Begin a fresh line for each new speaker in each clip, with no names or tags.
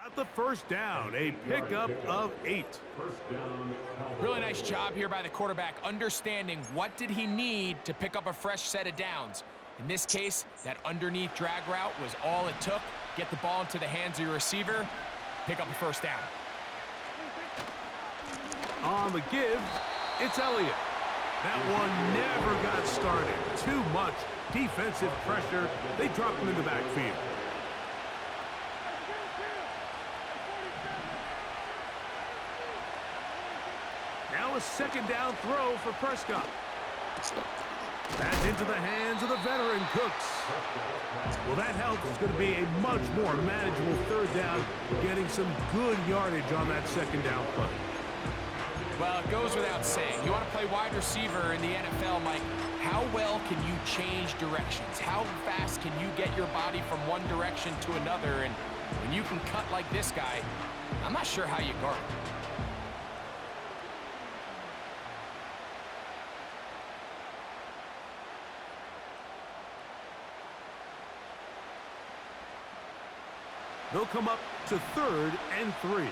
got the first down, a pickup of 8.
Really nice job here by the quarterback, understanding what did he need to pick up a fresh set of downs. In this case, that underneath drag route was all it took. Get the ball into the hands of your receiver, pick up a first down.
On the give, it's Elliott. That one never got started. Too much defensive pressure. They dropped him in the backfield. Now a second down throw for Prescott. That's into the hands of the veteran Cooks. Well, that helps. It's going to be a much more manageable third down, getting some good yardage on that second down play.
Well, it goes without saying. You want to play wide receiver in the NFL, Mike. How well can you change directions? How fast can you get your body from one direction to another? And when you can cut like this guy, I'm not sure how you guard it.
They'll come up to 3rd and 3.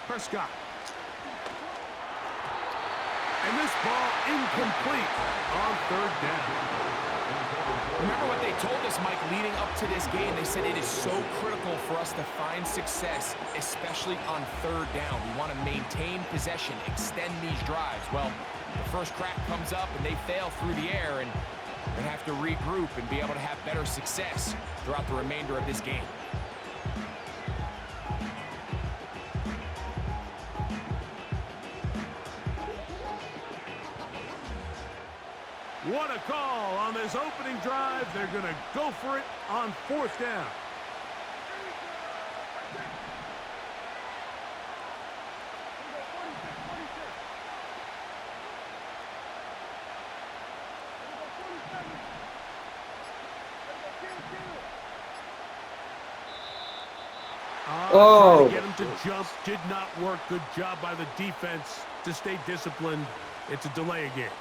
Prescott. And this ball incomplete on 3rd down.
Remember what they told us, Mike, leading up to this game. They said it is so critical for us to find success, especially on 3rd down. We want to maintain possession, extend these drives. Well, the first crack comes up and they fail through the air, and they're going to have to regroup and be able to have better success throughout the remainder of this game.
What a call on this opening drive. They're going to go for it on 4th down.
Oh,
Trying to get him to jump did not work. Good job by the defense to stay disciplined. It's a delay again.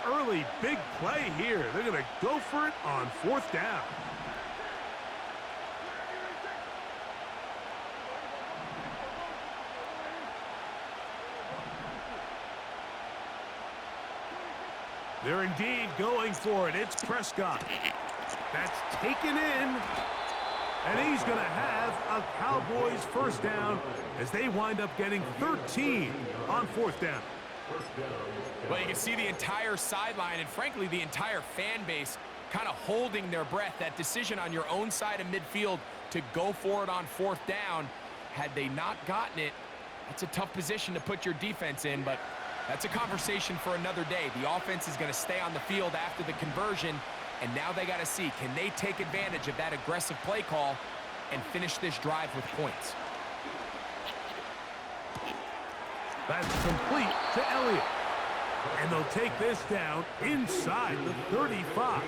Early big play here. They're going to go for it on 4th down. They're indeed going for it. It's Prescott. That's taken in. And he's going to have a Cowboys first down as they wind up getting 13 on 4th down.
Well, you can see the entire sideline and, frankly, the entire fan base kind of holding their breath. That decision on your own side of midfield to go for it on 4th down, had they not gotten it, that's a tough position to put your defense in, but that's a conversation for another day. The offense is going to stay on the field after the conversion, and now they got to see, can they take advantage of that aggressive play call and finish this drive with points?
That's complete to Elliott. And they'll take this down inside the 35.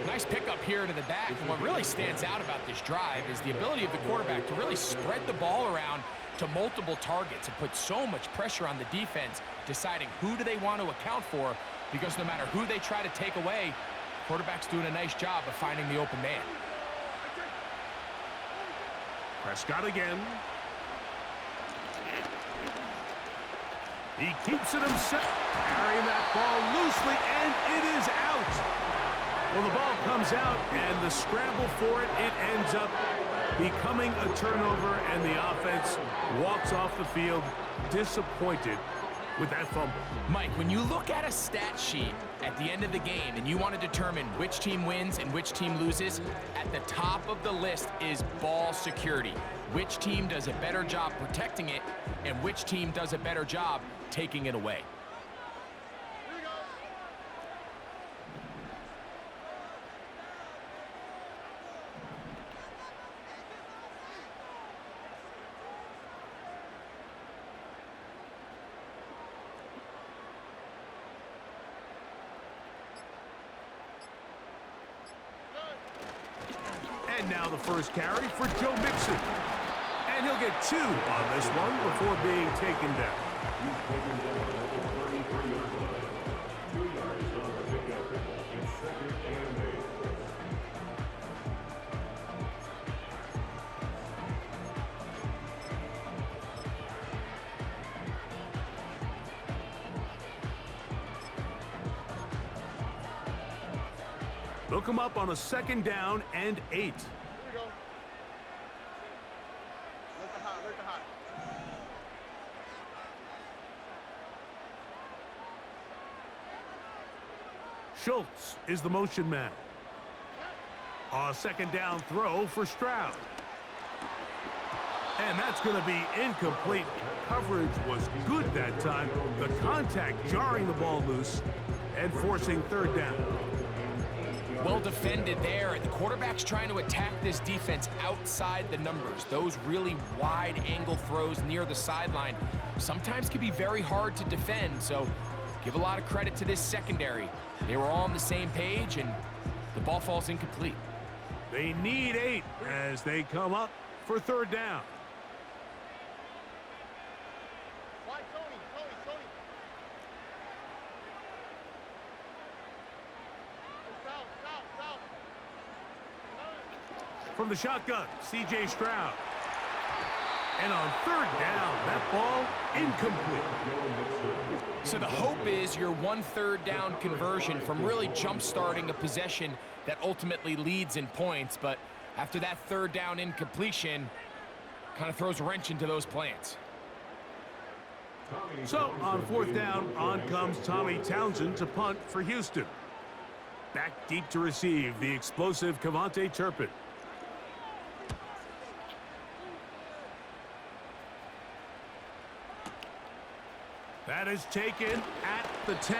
Nice pickup here to the back. And what really stands out about this drive is the ability of the quarterback to really spread the ball around to multiple targets and put so much pressure on the defense, deciding who do they want to account for, because no matter who they try to take away, the quarterback's doing a nice job of finding the open man.
Prescott again. He keeps it himself, carrying that ball loosely, and it is out. Well, the ball comes out, and the scramble for it, it ends up becoming a turnover, and the offense walks off the field disappointed with that fumble.
Mike, when you look at a stat sheet at the end of the game and you want to determine which team wins and which team loses, at the top of the list is ball security. Which team does a better job protecting it, and which team does a better job taking it away.
And now the first carry for Joe Mixon. And he'll get 2 on this one before being taken down. They'll come up on a 2nd down and 8.
Here we go. Let the hot, let the hot.
Schultz is the motion man. A 2nd down throw for Stroud. And that's going to be incomplete. Coverage was good that time. The contact jarring the ball loose and forcing 3rd down.
Well defended there. The quarterback's trying to attack this defense outside the numbers. Those really wide angle throws near the sideline sometimes can be very hard to defend. So give a lot of credit to this secondary. They were all on the same page, and the ball falls incomplete.
They need 8 as they come up for 3rd down.
Why, Tony? South.
From the shotgun, C.J. Stroud. And on 3rd down, that ball incomplete.
So the hope is your 1/3 down conversion from really jump-starting a possession that ultimately leads in points. But after that 3rd down incompletion, kind of throws a wrench into those plans.
So on 4th down, on comes Tommy Townsend to punt for Houston. Back deep to receive, the explosive Kevontae Turpin. That is taken at the 10.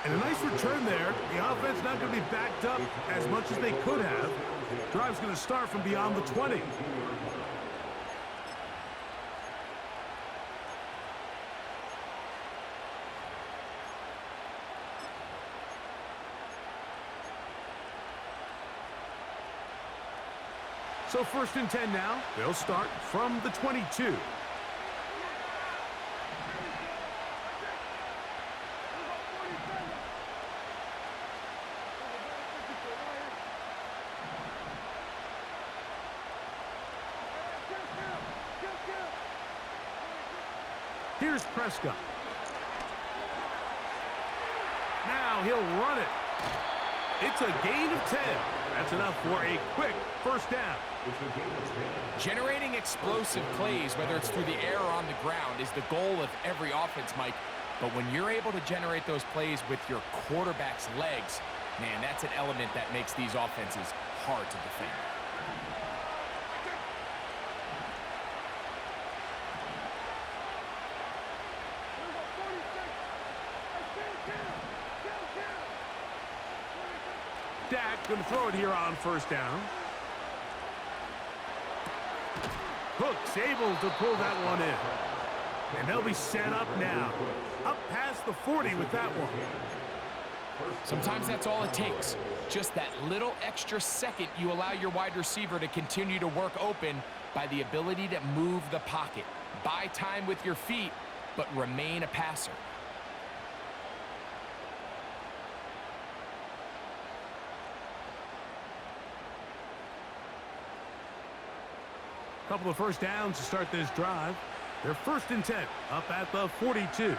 And a nice return there. The offense not going to be backed up as much as they could have. Drive's going to start from beyond the 20. So 1st and 10 now. They'll start from the 22. Here's Prescott. Now he'll run it. It's a gain of 10. That's enough for a quick 1st down.
Generating explosive plays, whether it's through the air or on the ground, is the goal of every offense, Mike. But when you're able to generate those plays with your quarterback's legs, man, that's an element that makes these offenses hard to defend.
Dak going to throw it here on 1st down. Cook's able to pull that one in. And they'll be set up now. Up past the 40 with that one.
Sometimes that's all it takes. Just that little extra second you allow your wide receiver to continue to work open by the ability to move the pocket. Buy time with your feet, but remain a passer.
Couple of 1st downs to start this drive. They're 1st and 10 up at the 42.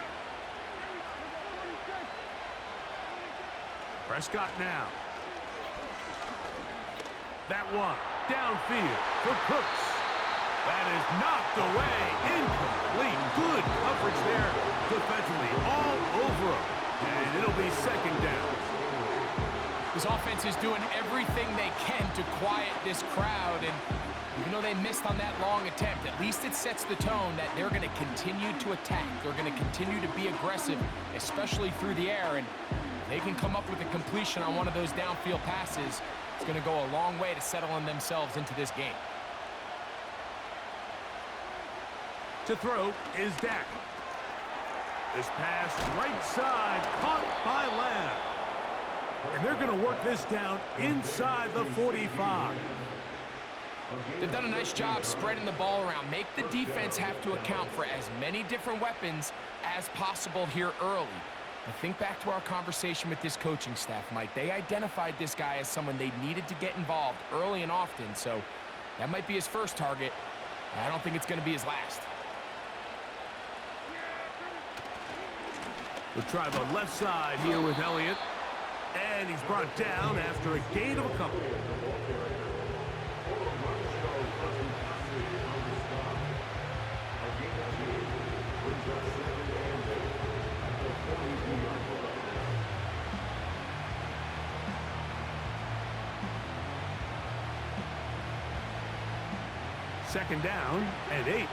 Prescott now. That one downfield for Cooks. That is knocked away. Incomplete. Good coverage there defensively all over him. And it'll be 2nd down.
This offense is doing everything they can to quiet this crowd, and even though they missed on that long attempt, at least it sets the tone that they're going to continue to attack. They're going to continue to be aggressive, especially through the air, and if they can come up with a completion on one of those downfield passes, it's going to go a long way to settling themselves into this game.
To throw is Dak. This pass right side caught by Lamb. And they're going to work this down inside the 45.
They've done a nice job spreading the ball around. Make the defense have to account for as many different weapons as possible here early. But think back to our conversation with this coaching staff, Mike. They identified this guy as someone they needed to get involved early and often, so that might be his first target. I don't think it's going to be his last.
We'll try the left side here with Elliott. And he's brought down after a gain of a couple. Second down and 8.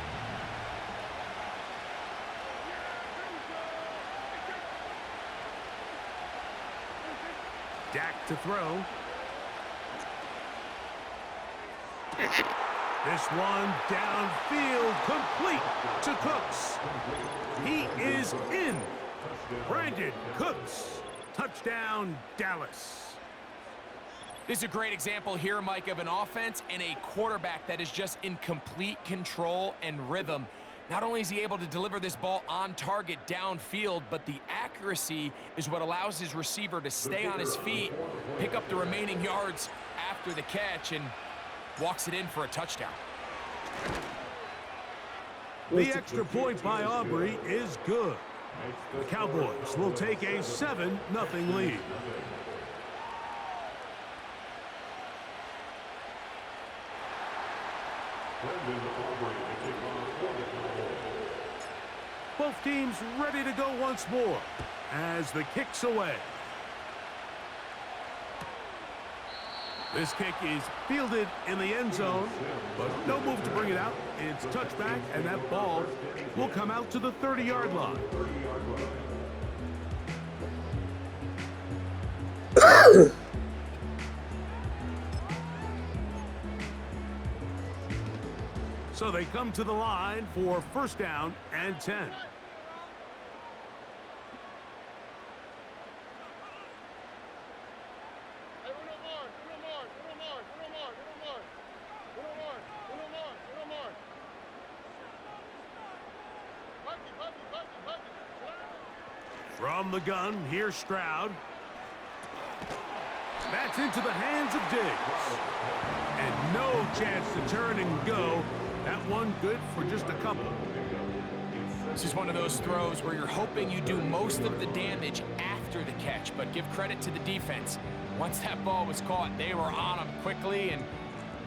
Dak to throw. This one downfield, complete to Cooks. He is in. Brandon Cooks. Touchdown, Dallas.
This is a great example here, Mike, of an offense and a quarterback that is just in complete control and rhythm. Not only is he able to deliver this ball on target downfield, but the accuracy is what allows his receiver to stay on his feet, pick up the remaining yards after the catch, and walks it in for a touchdown.
The extra point by Aubrey is good. The Cowboys will take a 7-0 lead. Both teams ready to go once more as the kick's away. This kick is fielded in the end zone, but no move to bring it out. It's touchback, and that ball will come out to the 30-yard line. So they come to the line for first down and 10. From the gun, here's Stroud. That's into the hands of Diggs. And no chance to turn and go. That one good for just a couple.
This is one of those throws where you're hoping you do most of the damage after the catch, but give credit to the defense. Once that ball was caught, they were on him quickly, and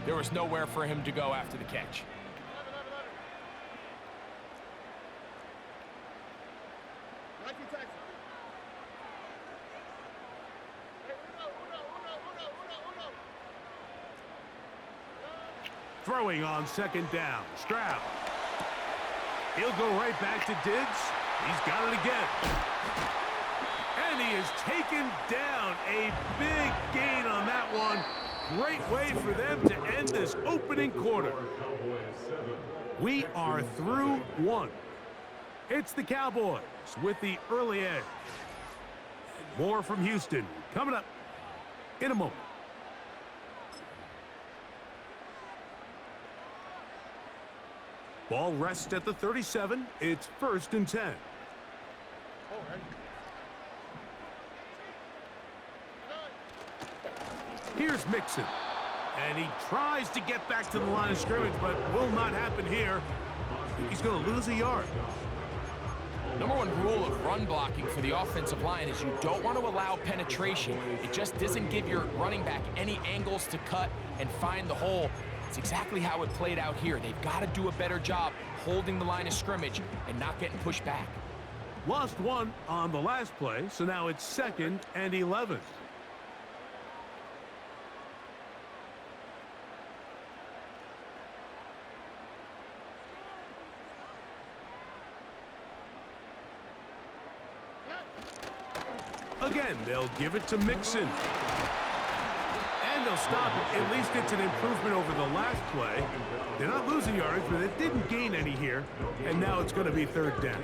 there was nowhere for him to go after the catch.
Throwing on second down, Stroud. He'll go right back to Diggs. He's got it again. And he is taken down. A big gain on that one. Great way for them to end this opening quarter. We are through one. It's the Cowboys with the early edge. More from Houston coming up in a moment. Ball rests at the 37. It's 1st and 10. Here's Mixon. And he tries to get back to the line of scrimmage, but will not happen here. He's going to lose a yard.
Number one rule of run blocking for the offensive line is you don't want to allow penetration. It just doesn't give your running back any angles to cut and find the hole. It's exactly how it played out here. They've got to do a better job holding the line of scrimmage and not getting pushed back.
Lost one on the last play, so now it's 2nd and 11. Again, they'll give it to Mixon. And they'll stop it. At least it's an improvement over the last play. They're not losing yards, but it didn't gain any here. And now it's going to be third down.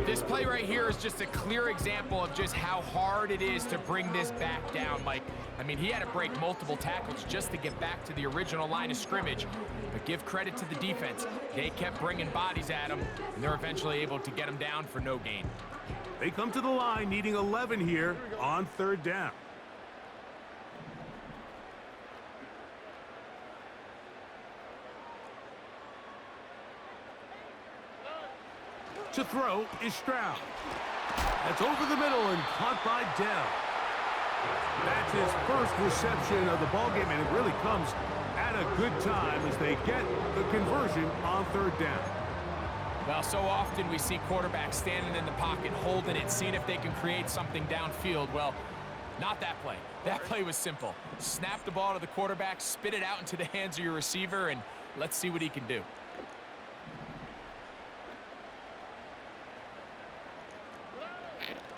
This play right here is just a clear example of just how hard it is to bring this back down, Mike. I mean, he had to break multiple tackles just to get back to the original line of scrimmage. But give credit to the defense. They kept bringing bodies at him, and they're eventually able to get him down for no gain.
They come to the line needing 11 here on third down. To throw is Stroud. That's over the middle and caught by Dell. That's his first reception of the ballgame, and it really comes at a good time as they get the conversion on third down.
Well, so often we see quarterbacks standing in the pocket, holding it, seeing if they can create something downfield. Well, not that play. That play was simple. Snap the ball to the quarterback, spit it out into the hands of your receiver, and let's see what he can do.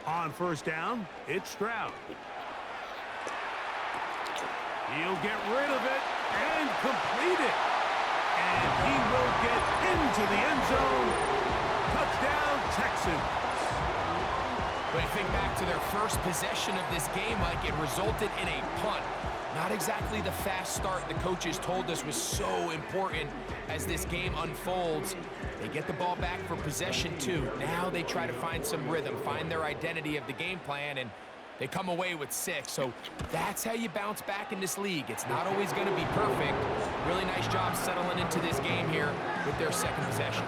On first down, it's Stroud. He'll get rid of it and complete it. And he will get into the end zone. Touchdown, Texans.
But you think back to their first possession of this game, Mike, it resulted in a punt. Not exactly the fast start the coaches told us was so important as this game unfolds. They get the ball back for possession two. Now they try to find some rhythm, find their identity of the game plan, and they come away with 6. So that's how you bounce back in this league. It's not always going to be perfect. Really nice job settling into this game here with their second possession.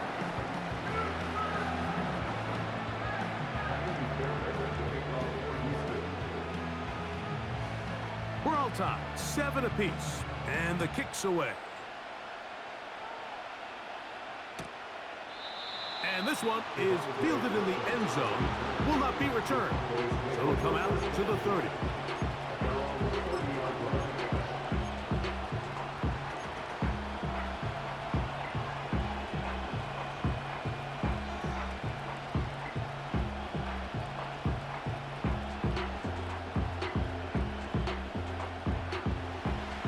We're all tied, 7 apiece, and the kick's away. And this one is fielded in the end zone, will not be returned. So it'll come out to the 30.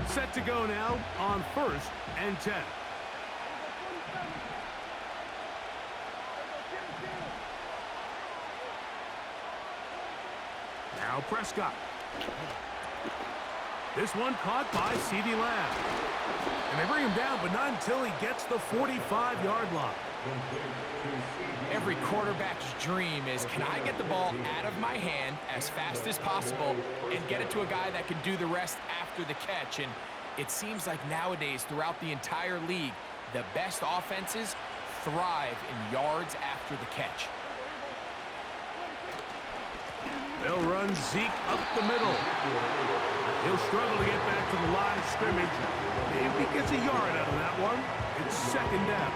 Set to go now on first and 10. Now Prescott. This one caught by CeeDee Lamb. And they bring him down, but not until he gets the 45-yard line.
Every quarterback's dream is, can I get the ball out of my hand as fast as possible and get it to a guy that can do the rest after the catch? And it seems like nowadays, throughout the entire league, the best offenses thrive in yards after the catch.
They'll run Zeke up the middle. He'll struggle to get back to the line of scrimmage. Maybe he gets a yard out of that one. It's second down.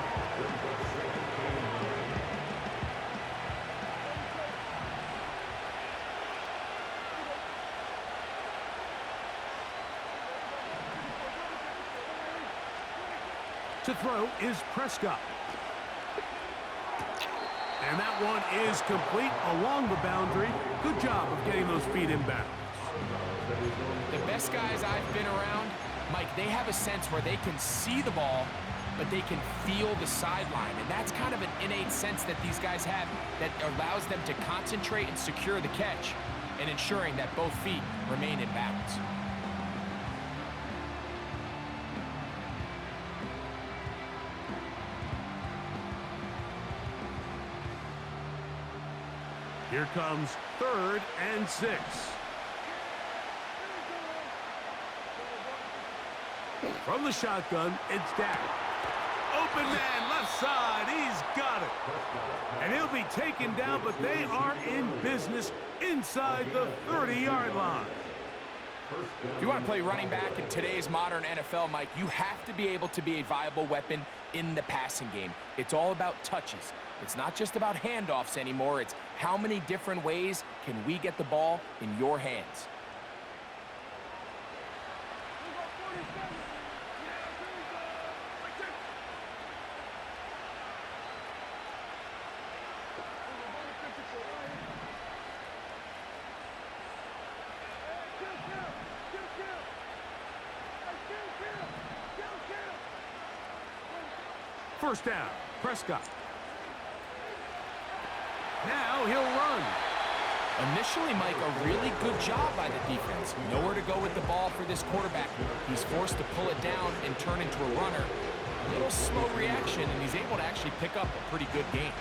To throw is Prescott. And that one is complete along the boundary. Good job of getting those feet in bounds.
The best guys I've been around, Mike, they have a sense where they can see the ball, but they can feel the sideline. And that's kind of an innate sense that these guys have that allows them to concentrate and secure the catch and ensuring that both feet remain in bounds.
Here comes third and 6. From the shotgun, it's Dak. Open man, left side, he's got it. And he'll be taken down, but they are in business inside the 30-yard line.
If you want to play running back in today's modern NFL, Mike, you have to be able to be a viable weapon in the passing game. It's all about touches. It's not just about handoffs anymore. It's how many different ways can we get the ball in your hands.
First down, Prescott. Now he'll run.
Initially, Mike, a really good job by the defense. Nowhere to go with the ball for this quarterback. He's forced to pull it down and turn into a runner. A little slow reaction, and he's able to actually pick up a pretty good game.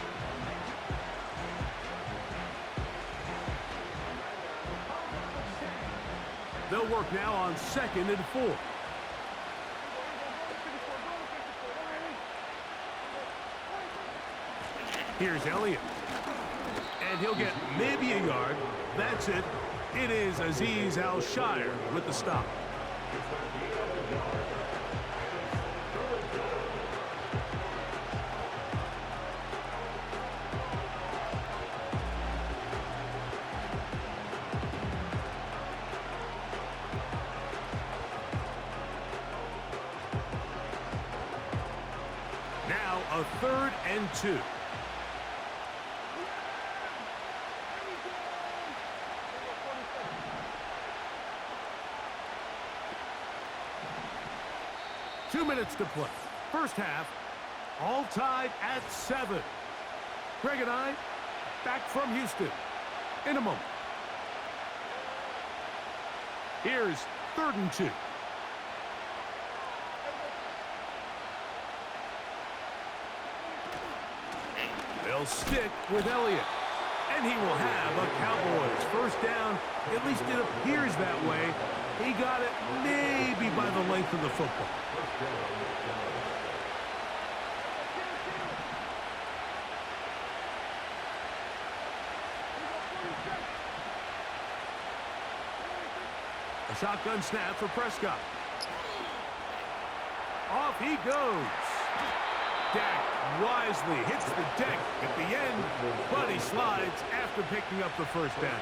They'll work now on 2nd and 4. Here's Elliott. And he'll get maybe a yard. That's it. It is Azeez Al-Shire with the stop. Now a 3rd and 2. Two minutes to play. First half, all tied at 7. Greg and I back from Houston in a moment. Here's 3rd and 2. They'll stick with Elliott. And he will have a Cowboys first down. At least it appears that way. He got it maybe by the length of the football. A shotgun snap for Prescott. Off he goes. Dak wisely hits the deck at the end, but he slides after picking up the first down.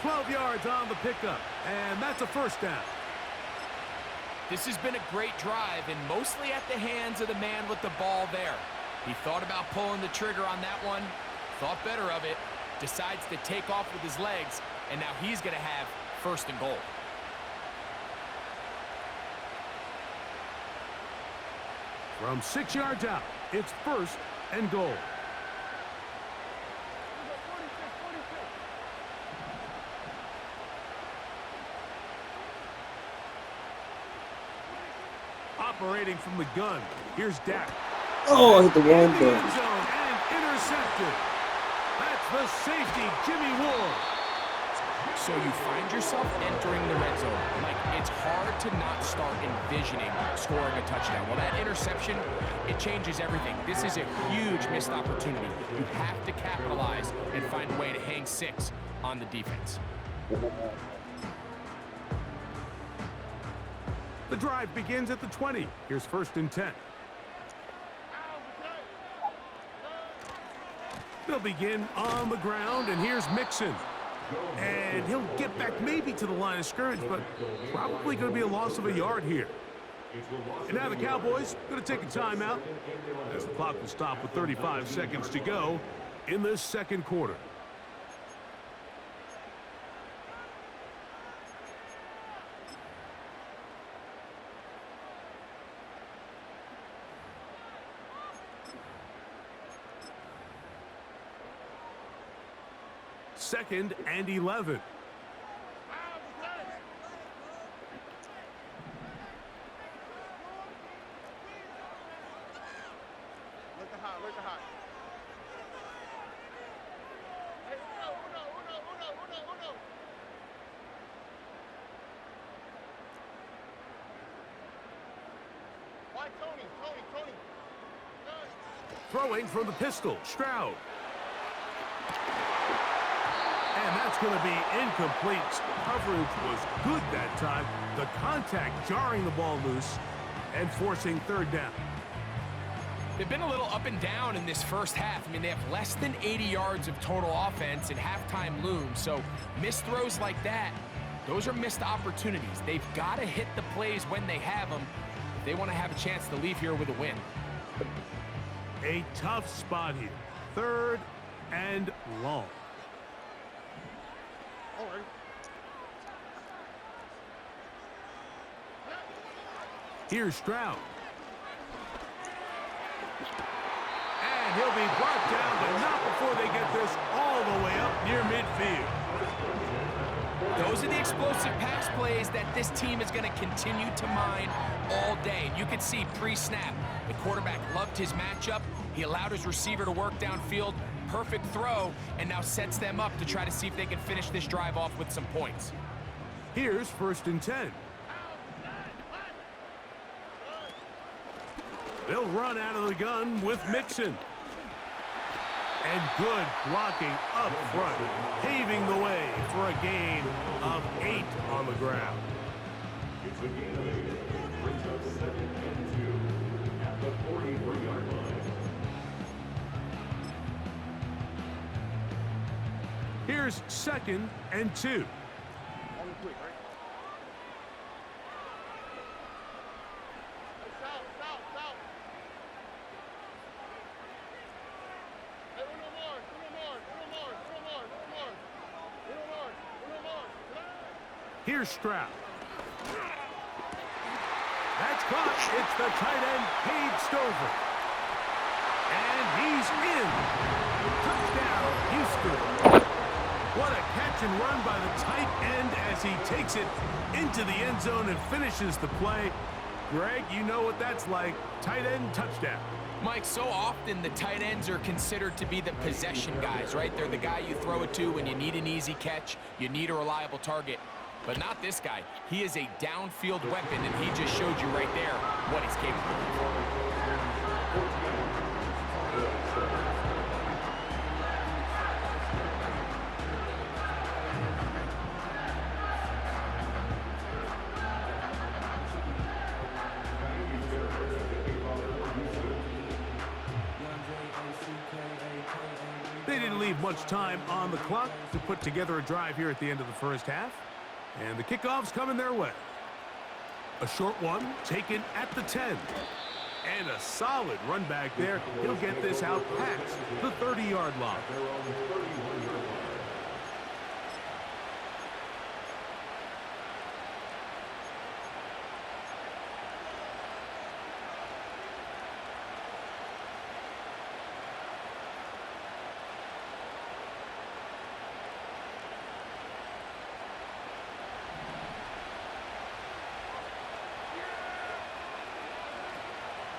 12 yards on the pickup, and that's a first down.
This has been a great drive, and mostly at the hands of the man with the ball there. He thought about pulling the trigger on that one, thought better of it, decides to take off with his legs, and now he's going to have 1st and goal.
From 6 yards out, it's 1st and goal. Operating from the gun, here's Dak.
Oh, I hit the wrong
End
button.
zone and intercepted. That's the safety, Jimmy Ward.
So you find yourself entering the red zone. Like, it's hard to not start envisioning scoring a touchdown. Well, that interception, it changes everything. This is a huge missed opportunity. You have to capitalize and find a way to hang 6 on the defense.
The drive begins at the 20. Here's 1st and 10. They'll begin on the ground, and here's Mixon. And he'll get back maybe to the line of scrimmage, but probably going to be a loss of a yard here. And now the Cowboys going to take a timeout as the clock will stop with 35 seconds to go in the 2nd quarter. Second and 11.
Look hot. Hey, uno. Why Tony?
Throwing from the pistol, Stroud. And that's going to be incomplete. Coverage was good that time. The contact jarring the ball loose and forcing 3rd down.
They've been a little up and down in this first half. I mean, they have less than 80 yards of total offense and halftime looms. So missed throws like that, those are missed opportunities. They've got to hit the plays when they have them if they want to have a chance to leave here with a win.
A tough spot here. 3rd and long.
All right.
Here's Stroud. And he'll be brought down, but not before they get this all the way up near midfield.
Those are the explosive pass plays that this team is going to continue to mine all day. And you can see pre-snap, the quarterback loved his matchup. He allowed his receiver to work downfield. Perfect throw, and now sets them up to try to see if they can finish this drive off with some points.
Here's 1st and 10. They'll run out of the gun with Mixon. And good blocking up front, paving the way for a gain of 8 on the ground.
It's a gain of 8. Brings up 2nd and 2 at the 43-yard line.
Here's 2nd and 2.
On the quick, right? South. Hey, uno more.
Here's Stroud. That's caught. It's the tight end, Cade Stover. And he's in. Touchdown, Houston. What a catch and run by the tight end as he takes it into the end zone and finishes the play. Greg, you know what that's like. Tight end touchdown.
Mike, so often the tight ends are considered to be the possession guys, right? They're the guy you throw it to when you need an easy catch, you need a reliable target. But not this guy. He is a downfield weapon, and he just showed you right there what he's capable of.
They didn't leave much time on the clock to put together a drive here at the end of the first half. And the kickoff's coming their way. A short one taken at the 10. And a solid run back there. He'll get this out past the 30-yard line.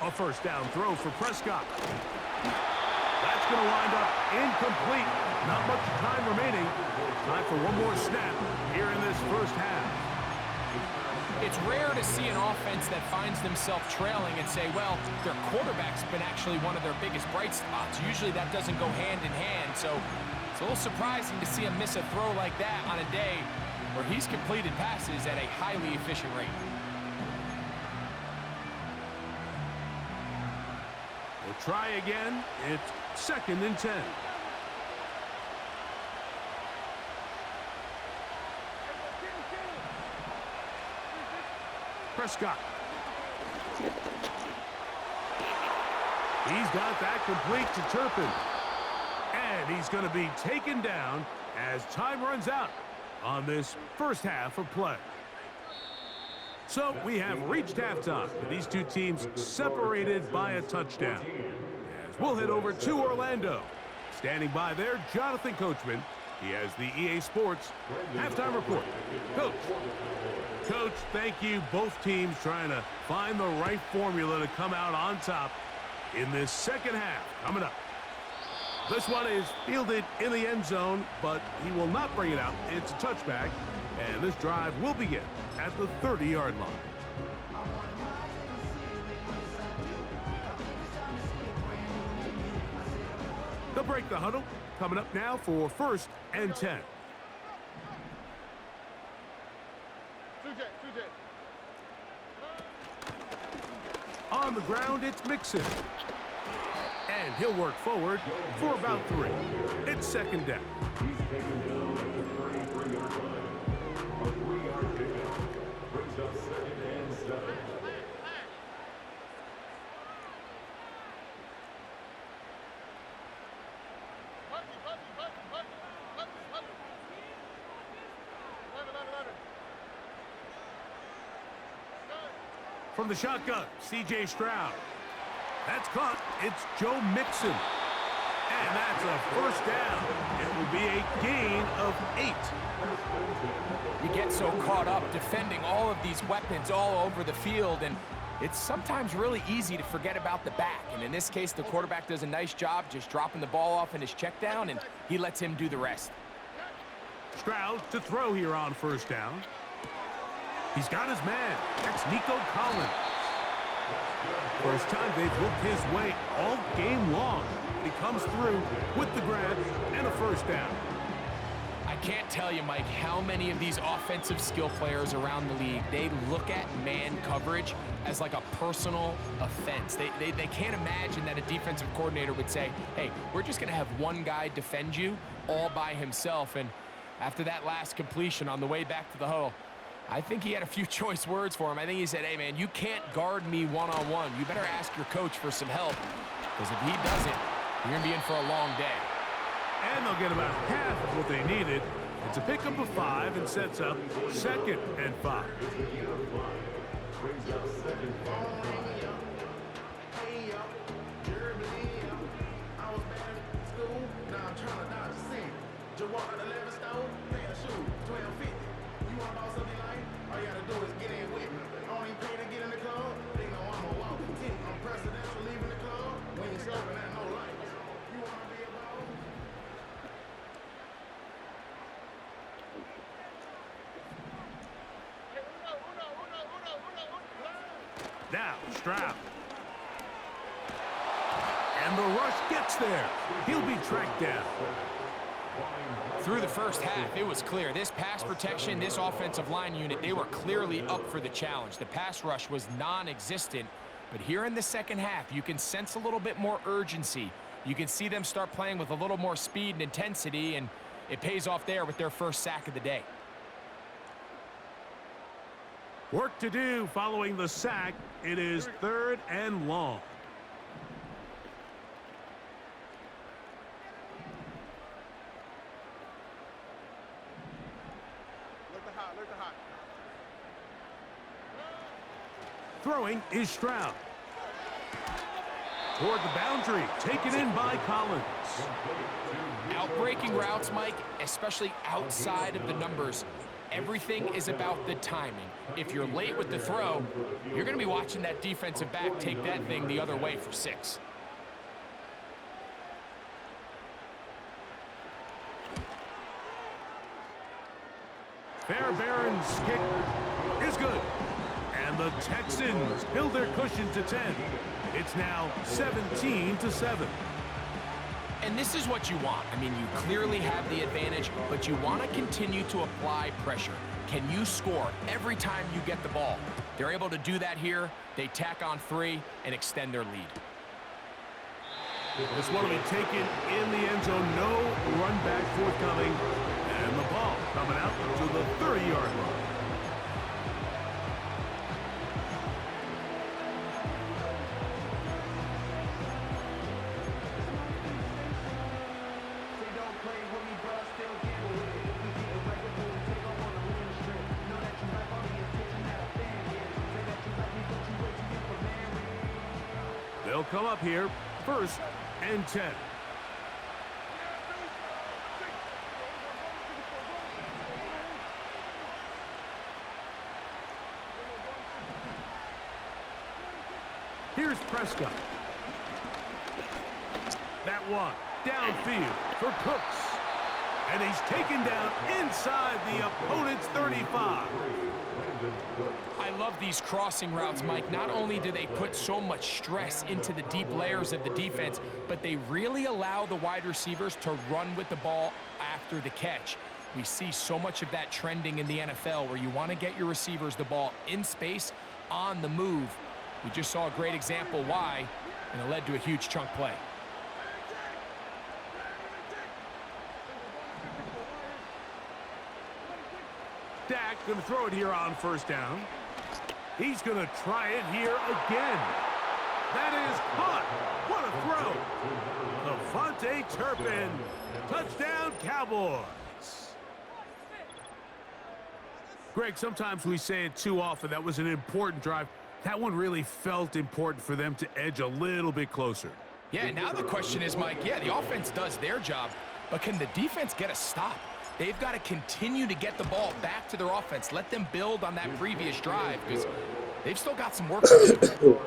A first down throw for Prescott. That's going to wind up incomplete. Not much time remaining. Time for one more snap here in this first half.
It's rare to see an offense that finds themselves trailing and say, well, their quarterback's been actually one of their biggest bright spots. Usually that doesn't go hand in hand, so it's a little surprising to see him miss a throw like that on a day where he's completed passes at a highly efficient rate.
We'll try again. It's 2nd and 10. Prescott. He's got that complete to Turpin. And he's going to be taken down as time runs out on this first half of play. So we have reached halftime. These two teams separated by a touchdown. As we'll head over to Orlando. Standing by there, Jonathan Coachman. He has the EA Sports halftime report. Coach, thank you. Both teams trying to find the right formula to come out on top in this second half. Coming up. This one is fielded in the end zone, but he will not bring it out. It's a touchback, and this drive will begin at the 30-yard line. They'll break the huddle. Coming up now for 1st and 10. On the ground, it's Mixon. And he'll work forward for about 3. It's 2nd down.
He's taken down at the 33-yard line. A 3-yard pickup brings up 2nd and 7.
From the shotgun, C.J. Stroud. That's caught. It's Joe Mixon. And that's a first down. It will be a gain of 8.
You get so caught up defending all of these weapons all over the field, and it's sometimes really easy to forget about the back. And in this case, the quarterback does a nice job just dropping the ball off in his check down, and he lets him do the rest.
Stroud to throw here on first down. He's got his man. That's Nico Collins. First time they've looked his way all game long. He comes through with the grab and a first down.
I can't tell you, Mike, how many of these offensive skill players around the league, they look at man coverage as like a personal offense. They can't imagine that a defensive coordinator would say, hey, we're just going to have one guy defend you all by himself. And after that last completion on the way back to the huddle, I think he had a few choice words for him. I think he said, hey, man, you can't guard me one-on-one. You better ask your coach for some help, because if he doesn't, you're going to be in for a long day.
And they'll get about half of what they needed. It's a pickup of 5 and sets up 2nd and 5. Now, Stroud. And the rush gets there. He'll be tracked down.
Through the first half, it was clear. This pass protection, this offensive line unit, they were clearly up for the challenge. The pass rush was non-existent. But here in the second half, you can sense a little bit more urgency. You can see them start playing with a little more speed and intensity, and it pays off there with their first sack of the day.
Work to do following the sack. It is 3rd and long.
Look the hot.
Throwing is Stroud. Toward the boundary, taken in by Collins.
Outbreaking routes, Mike, especially outside of the numbers, everything is about the timing. If you're late with the throw, you're going to be watching that defensive back take that thing the other way for 6.
Fairbairn's kick is good. And the Texans build their cushion to 10. It's now 17-7.
And this is what you want. I mean, you clearly have the advantage, but you want to continue to apply pressure. Can you score every time you get the ball? They're able to do that here. They tack on 3 and extend their lead.
This one will be taken in the end zone. No run back forthcoming. And the ball coming out to the 30-yard line. They'll come up here, 1st and 10. Here's Prescott. That one downfield for Cooks. And he's taken down inside the opponent's 35.
I love these crossing routes, Mike. Not only do they put so much stress into the deep layers of the defense, but they really allow the wide receivers to run with the ball after the catch. We see so much of that trending in the NFL where you want to get your receivers the ball in space, on the move. We just saw a great example why, and it led to a huge chunk play.
Dak going to throw it here on 1st down. He's going to try it here again. That is caught. What a throw. Devontae Turpin. Touchdown, Cowboys. Greg, sometimes we say it too often. That was an important drive. That one really felt important for them to edge a little bit closer.
Yeah, now the question is, Mike, yeah, the offense does their job, but can the defense get a stop? They've got to continue to get the ball back to their offense. Let them build on that previous drive because they've still got some work to do.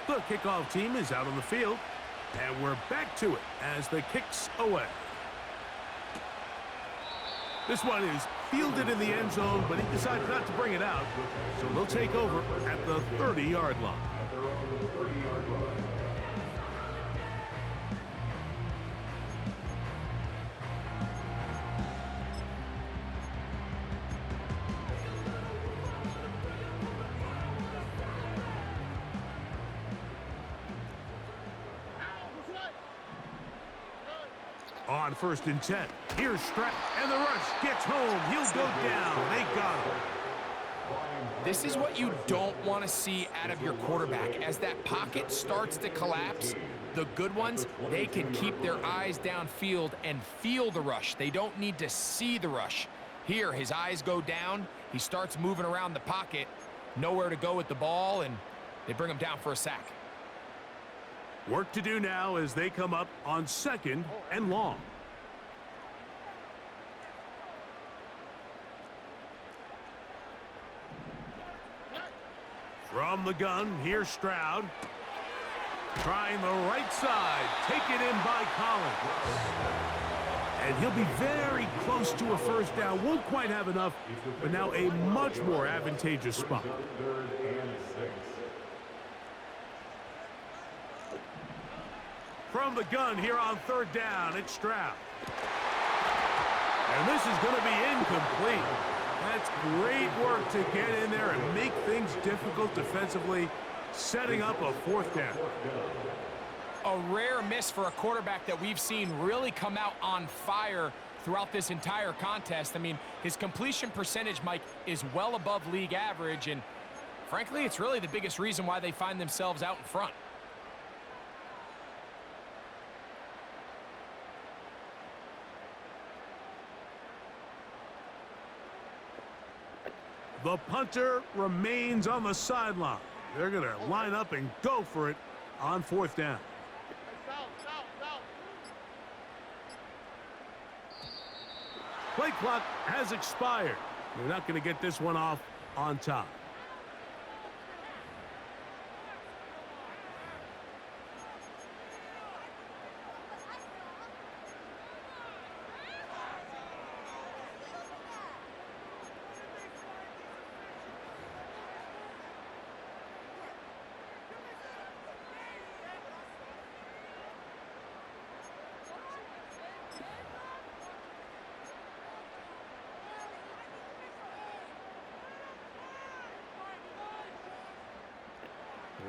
The kickoff team is out on the field, and we're back to it as the kick's away. This one is fielded in the end zone, but he decided not to bring it out, so they'll take over at the 30-yard line. On 1st and 10, here's Stroud, and the rush gets home. He'll go down. They got him.
This is what you don't want to see out of your quarterback. As that pocket starts to collapse, the good ones, they can keep their eyes downfield and feel the rush. They don't need to see the rush. Here, his eyes go down. He starts moving around the pocket. Nowhere to go with the ball, and they bring him down for a sack.
Work to do now as they come up on 2nd and long. From the gun, here's Stroud. Trying the right side. Taken in by Collins. And he'll be very close to a first down. Won't quite have enough, but now a much more advantageous spot. From the gun here on 3rd down, it's Stroud. And this is going to be incomplete. That's great work to get in there and make things difficult defensively, setting up a 4th down.
A rare miss for a quarterback that we've seen really come out on fire throughout this entire contest. I mean, his completion percentage, Mike, is well above league average, and frankly, it's really the biggest reason why they find themselves out in front.
The punter remains on the sideline. They're going to line up and go for it on 4th down. Play clock has expired. They're not going to get this one off on top.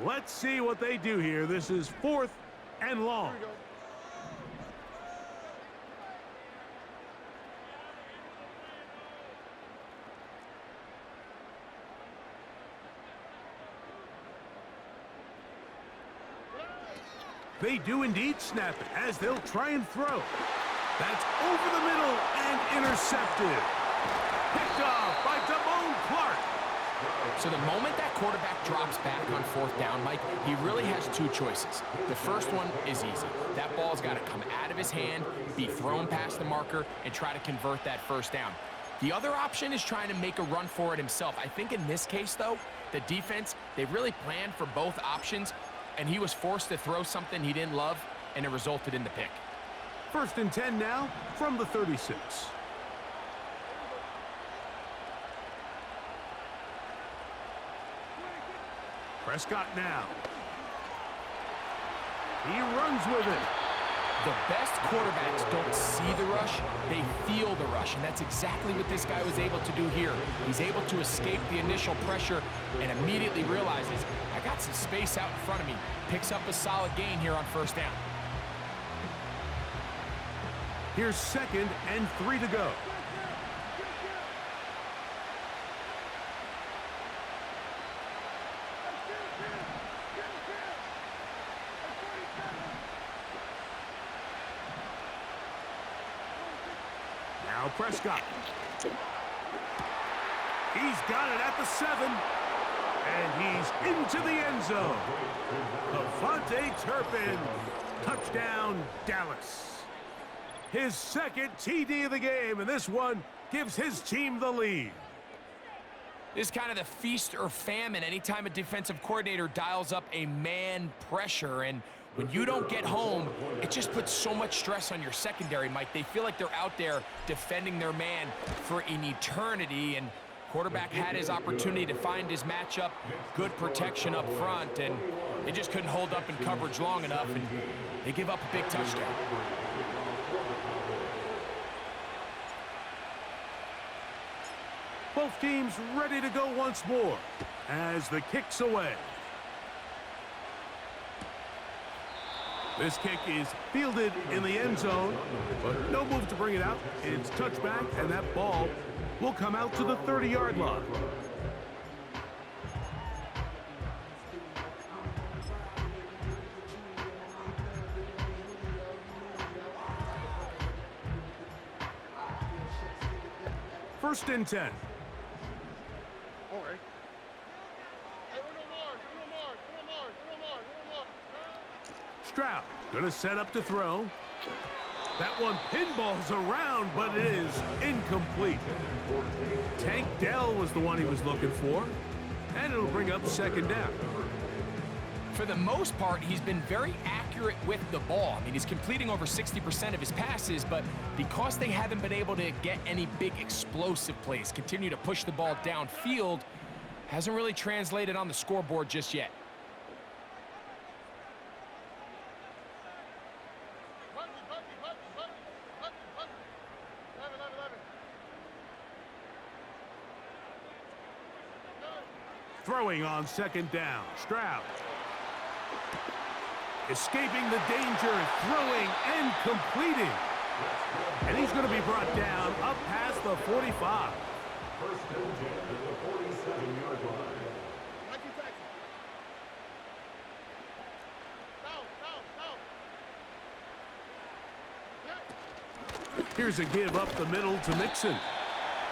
Let's see what they do here. This is 4th and long. They do indeed snap it as they'll try and throw. That's over the middle and intercepted. Picked off by Damone Clark.
So the moment that quarterback drops back on 4th down, Mike, he really has 2 choices. The first one is easy. That ball's got to come out of his hand, be thrown past the marker, and try to convert that 1st down. The other option is trying to make a run for it himself. I think in this case, though, the defense, they really planned for both options, and he was forced to throw something he didn't love, and it resulted in the pick.
1st and 10 now from the 36. Prescott now. He runs with it.
The best quarterbacks don't see the rush, they feel the rush, and that's exactly what this guy was able to do here. He's able to escape the initial pressure and immediately realizes, I got some space out in front of me. Picks up a solid gain here on 1st down.
Here's 2nd and 3 to go. Now Prescott. He's got it at the 7. And he's into the end zone. Avante Turpin. Touchdown, Dallas. His second TD of the game, and this one gives his team the lead.
This is kind of the feast or famine anytime a defensive coordinator dials up a man pressure. And when you don't get home, it just puts so much stress on your secondary, Mike. They feel like they're out there defending their man for an eternity. And quarterback had his opportunity to find his matchup, good protection up front, and they just couldn't hold up in coverage long enough, and they give up a big touchdown.
Both teams ready to go once more as the kick's away. This kick is fielded in the end zone, but no move to bring it out. It's touchback, and that ball will come out to the 30-yard line. First and 10. Stroud gonna set up to throw. That one pinballs around, but it is incomplete. Tank Dell was the one he was looking for, and it'll bring up second down.
For the most part, he's been very accurate with the ball. I mean, he's completing over 60% of his passes, but because they haven't been able to get any big explosive plays, continue to push the ball downfield, hasn't really translated on the scoreboard just yet.
Throwing on second down, Stroud. Escaping the danger, throwing and completing. And he's going to be brought down up past the 45.
First and 10 at the 47-yard line.
Here's a give up the middle to Mixon.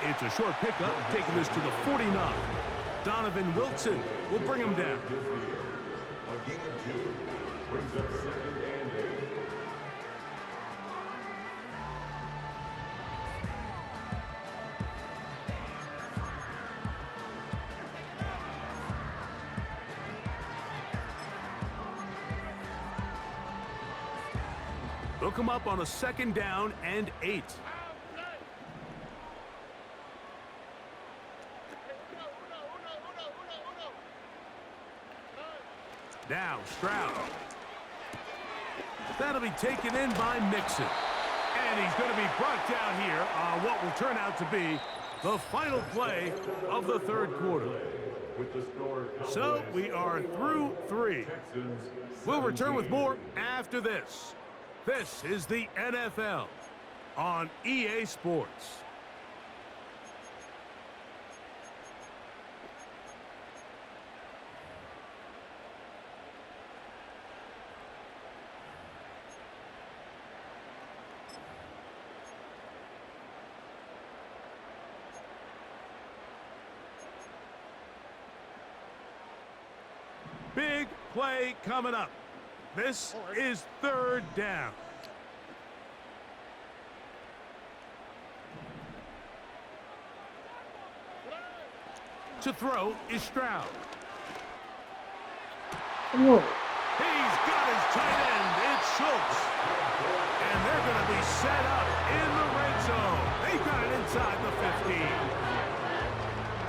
It's a short pickup, taking this to the 49. Donovan Wilson will bring him down.
A gain of 2 brings up second and 8.
They'll come up on a second down and 8. Now Stroud. That'll be taken in by Mixon. And he's going to be brought down here on what will turn out to be the final play of the third quarter. So we are through 3. We'll return with more after this. This is the NFL on EA Sports. Big play coming up. This is third down. To throw is Stroud.
Whoa.
He's got his tight end. It's Schultz. And they're going to be set up in the red zone. They got it inside the 15.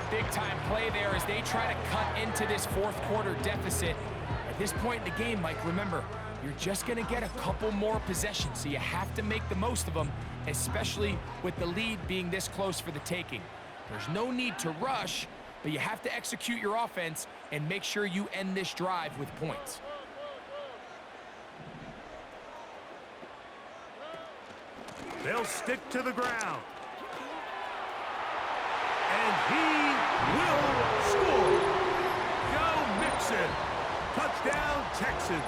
Big-time play there as they try to cut into this fourth quarter deficit. At this point in the game, Mike, remember, you're just going to get a couple more possessions, so you have to make the most of them, especially with the lead being this close for the taking. There's no need to rush, but you have to execute your offense and make sure you end this drive with points.
They'll stick to the ground. And he will score. Go Mixon. Touchdown, Texans.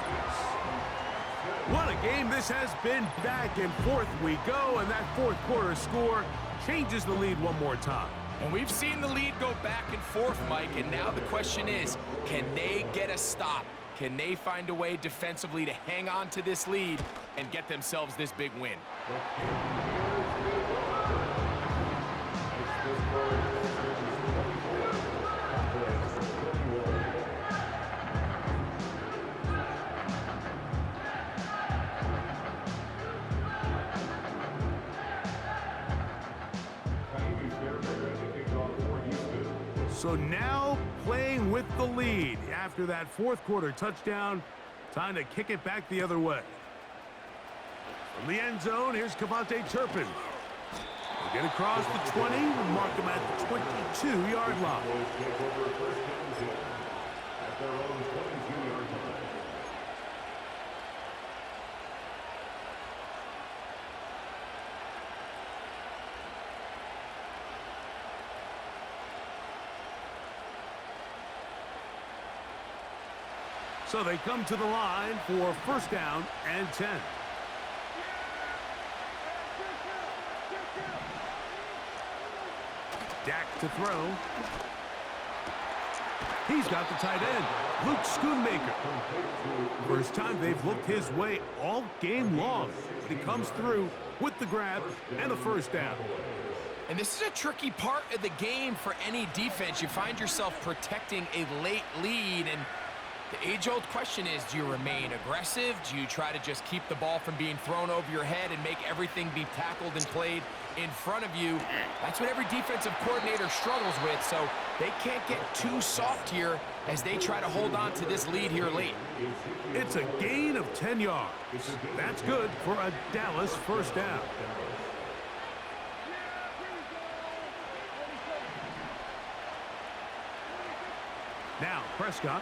What a game this This has been back and forth we go, and that fourth quarter score changes the lead one more time.
And we've seen the lead go back and forth, Mike, and now the question is, can they get a stop? Can they find a way defensively to hang on to this lead and get themselves this big win?
So now playing with the lead after that fourth quarter touchdown. Time to kick it back the other way. From the end zone, here's Cavante Turpin. He'll get across the 20, mark him at the 22-yard line. So they come to the line for first down and 10. Dak to throw. He's got the tight end, Luke Schoonmaker. First time they've looked his way all game long. He comes through with the grab and the first down.
And this is a tricky part of the game for any defense. You find yourself protecting a late lead, and the age-old question is, do you remain aggressive? Do you try to just keep the ball from being thrown over your head and make everything be tackled and played in front of you? That's what every defensive coordinator struggles with, so they can't get too soft here as they try to hold on to this lead here late.
It's a gain of 10 yards. That's good for a Dallas first down. Now, Prescott.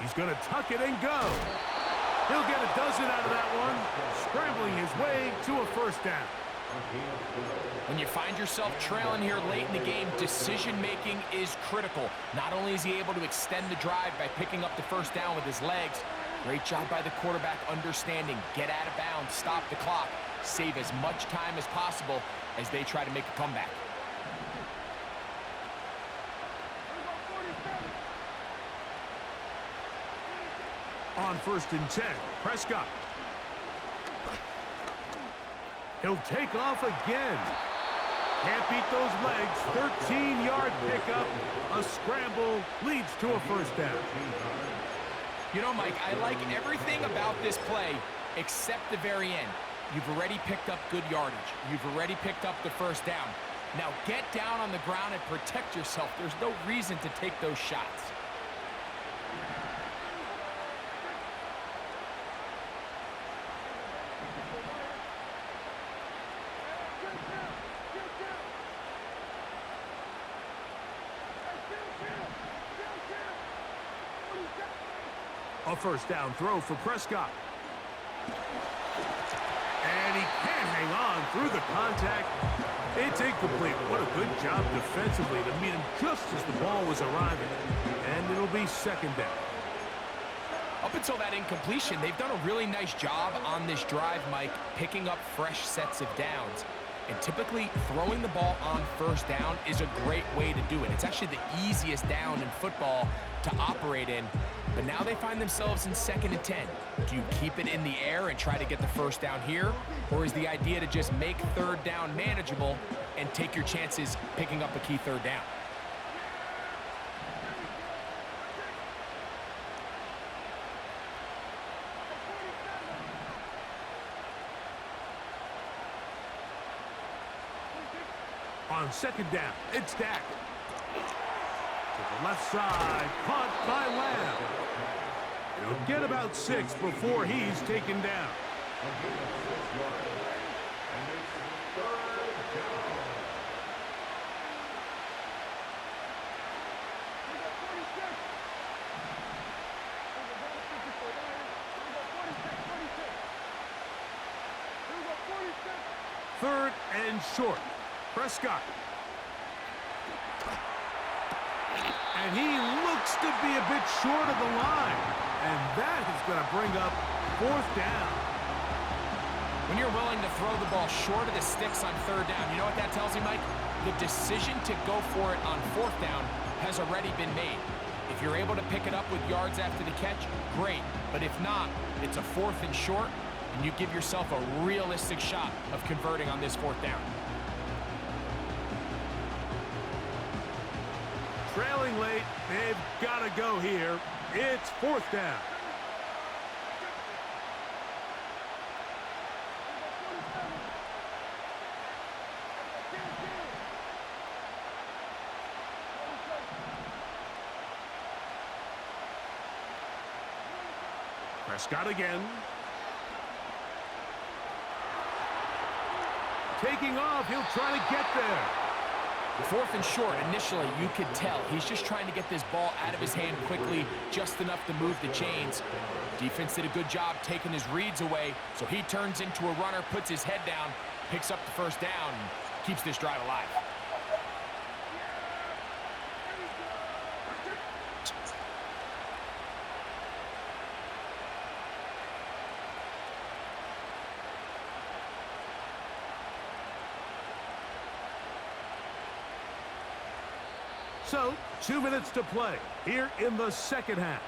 He's going to tuck it and go. He'll get a dozen out of that one, scrambling his way to a first down.
When you find yourself trailing here late in the game, decision-making is critical. Not only is he able to extend the drive by picking up the first down with his legs, great job by the quarterback understanding, get out of bounds, stop the clock, save as much time as possible as they try to make a comeback.
On first and 10, Prescott. He'll take off again. Can't beat those legs. 13-yard pickup. A scramble leads to a first down.
You know, Mike, I like everything about this play except the very end. You've already picked up good yardage. You've already picked up the first down. Now get down on the ground and protect yourself. There's no reason to take those shots.
A first down throw for Prescott. And he can't hang on through the contact. It's incomplete. What a good job defensively to meet him just as the ball was arriving. And it'll be second down.
Up until that incompletion, they've done a really nice job on this drive, Mike, picking up fresh sets of downs. And typically, throwing the ball on first down is a great way to do it. It's actually the easiest down in football to operate in. But now they find themselves in second and 10. Do you keep it in the air and try to get the first down here? Or is the idea to just make third down manageable and take your chances picking up a key third down?
On second down, it's Dak. To the left side, caught by Lamb. He'll get about 6 before he's taken down. Third and short. Prescott. And he looks to be a bit short of the line. And that is going to bring up fourth down.
When you're willing to throw the ball short of the sticks on third down, you know what that tells you, Mike? The decision to go for it on fourth down has already been made. If you're able to pick it up with yards after the catch, great. But if not, it's a fourth and short, and you give yourself a realistic shot of converting on this fourth down.
Trailing late, they've got to go here. It's fourth down. Prescott again. Taking off, he'll try to get there.
Fourth and short, initially, you could tell he's just trying to get this ball out of his hand quickly, just enough to move the chains. Defense did a good job taking his reads away, so he turns into a runner, puts his head down, picks up the first down, and keeps this drive alive.
So, 2 minutes to play here in the second half.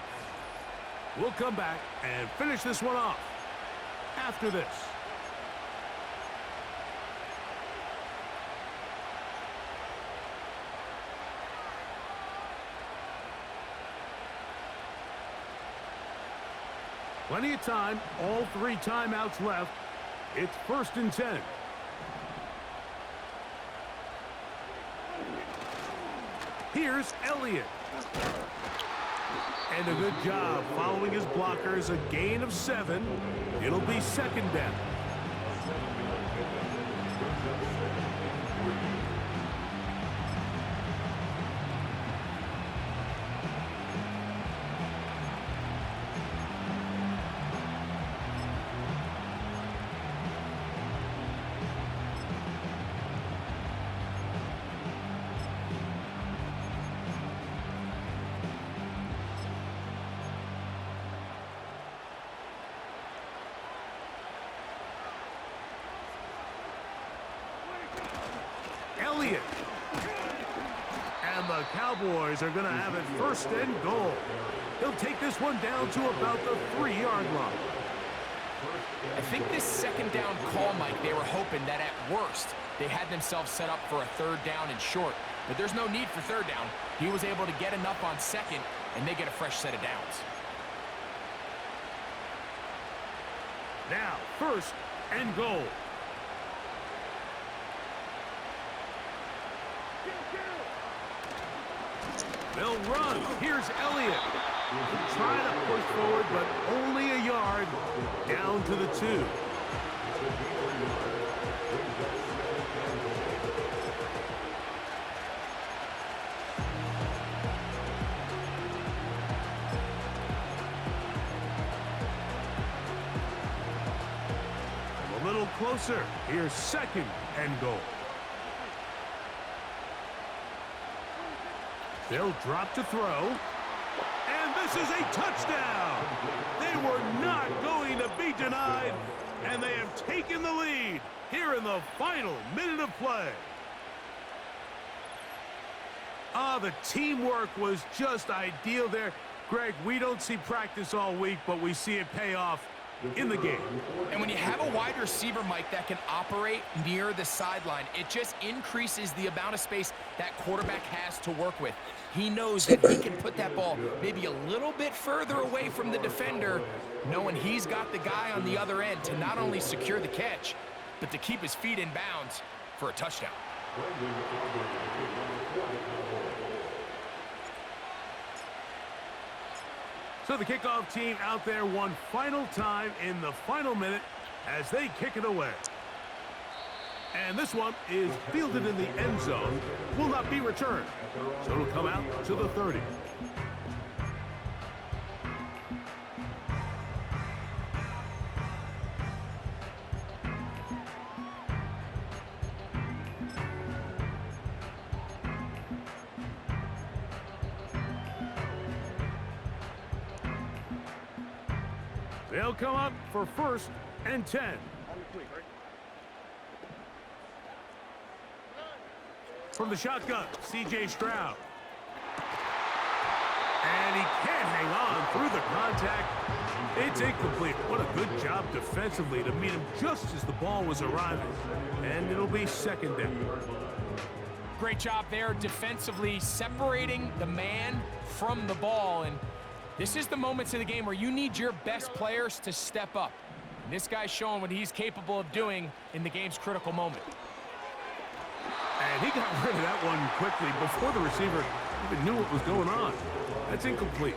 We'll come back and finish this one off after this. Plenty of time, all 3 timeouts left. It's 1st and 10. Here's Elliott. And a good job following his blockers, a gain of 7. It'll be 2nd down. Elliott. And the Cowboys are going to have it 1st and goal. He'll take this one down to about the 3-yard line.
I think this 2nd down call, Mike, they were hoping that at worst they had themselves set up for a 3rd down and short. But there's no need for 3rd down. He was able to get enough on 2nd, and they get a fresh set of downs.
Now, 1st and goal. They'll run. Here's Elliott. Trying to push forward, but only a yard. Down to the 2. A little closer. Here's 2nd and goal. They'll drop to throw. And this is a touchdown. They were not going to be denied. And they have taken the lead here in the final minute of play. The teamwork was just ideal there. Greg, we don't see practice all week, but we see it pay off in the game.
And when you have a wide receiver, Mike, that can operate near the sideline, it just increases the amount of space that quarterback has to work with. He knows that he can put that ball maybe a little bit further away from the defender, knowing he's got the guy on the other end to not only secure the catch, but to keep his feet in bounds for a touchdown.
So the kickoff team out there one final time in the final minute as they kick it away. And this one is fielded in the end zone, will not be returned. So it'll come out to the 30. They'll come up for 1st and 10.
On the quick, right?
From the shotgun, C.J. Stroud. And he can't hang on through the contact. It's incomplete. What a good job defensively to meet him just as the ball was arriving. And it'll be 2nd down.
Great job there defensively, separating the man from the ball. And this is the moments in the game where you need your best players to step up. And this guy's showing what he's capable of doing in the game's critical moment.
And he got rid of that one quickly before the receiver even knew what was going on. That's incomplete.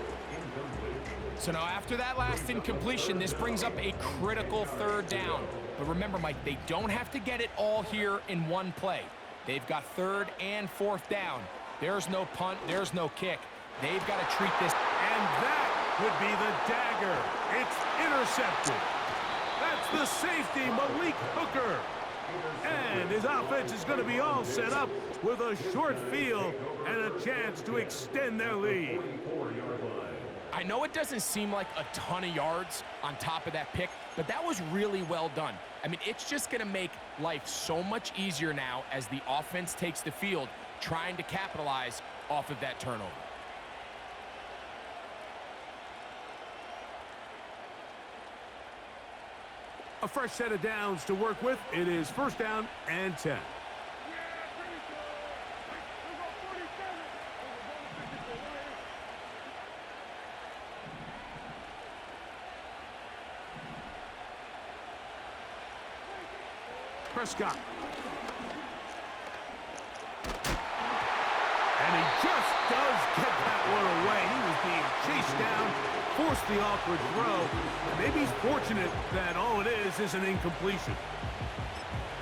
So now after that last incompletion, this brings up a critical 3rd down. But remember, Mike, they don't have to get it all here in one play. They've got 3rd and 4th down. There's no punt, there's no kick. They've got to treat this.
And that would be the dagger. It's intercepted. That's the safety, Malik Hooker. And his offense is going to be all set up with a short field and a chance to extend their lead.
I know it doesn't seem like a ton of yards on top of that pick, but that was really well done. I mean, it's just going to make life so much easier now as the offense takes the field, trying to capitalize off of that turnover.
A fresh set of downs to work with. It is 1st down and 10. Prescott. And he just does get that one away. He was being chased down, forced the awkward throw. And maybe he's fortunate that all it is an incompletion.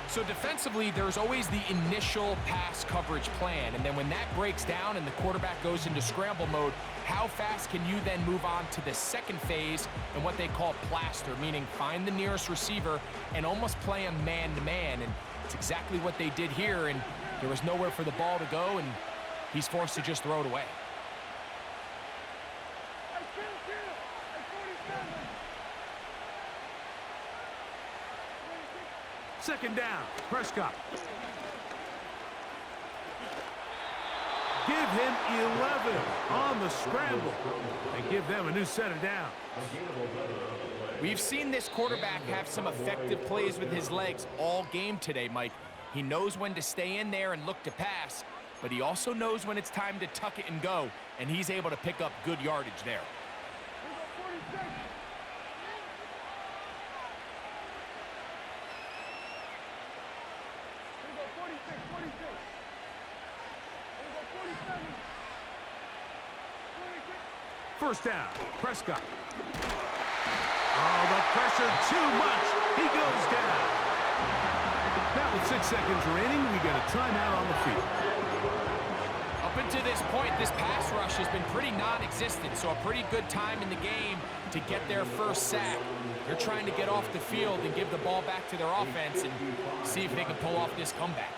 So defensively, there's always the initial pass coverage plan. And then when that breaks down and the quarterback goes into scramble mode, how fast can you then move on to the 2nd phase and what they call plaster, meaning find the nearest receiver and almost play him man-to-man. And it's exactly what they did here, and there was nowhere for the ball to go, and he's forced to just throw it away.
2nd down, Prescott. Give him 11 on the scramble and give them a new set of downs.
We've seen this quarterback have some effective plays with his legs all game today, Mike. He knows when to stay in there and look to pass, but he also knows when it's time to tuck it and go, and he's able to pick up good yardage there.
First down, Prescott. Oh, the pressure too much. He goes down. Now with 6 seconds remaining, we got a timeout on the field.
Up until this point, this pass rush has been pretty non-existent, so a pretty good time in the game to get their first sack. They're trying to get off the field and give the ball back to their offense and see if they can pull off this comeback.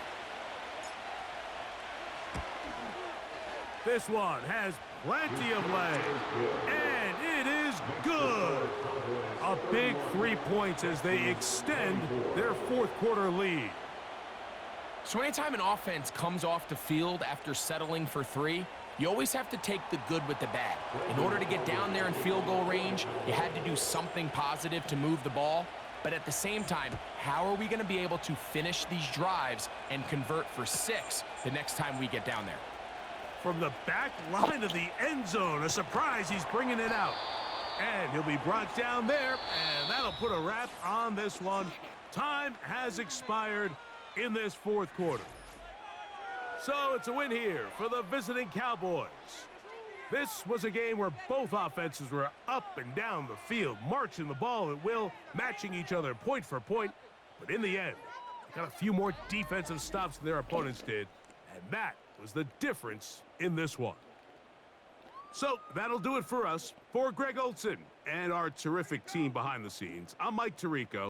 This one has plenty of legs, and it is good. A big 3 points as they extend their 4th quarter lead.
So anytime an offense comes off the field after settling for 3, you always have to take the good with the bad. In order to get down there in field goal range, you had to do something positive to move the ball. But at the same time, how are we going to be able to finish these drives and convert for 6 the next time we get down there?
From the back line of the end zone, a surprise, he's bringing it out. And he'll be brought down there, and that'll put a wrap on this one. Time has expired in this 4th quarter. So it's a win here for the visiting Cowboys. This was a game where both offenses were up and down the field, marching the ball at will, matching each other point for point. But in the end, they got a few more defensive stops than their opponents did, and that was the difference in this one. So that'll do it for us. For Greg Olson and our terrific team behind the scenes, I'm Mike Tirico.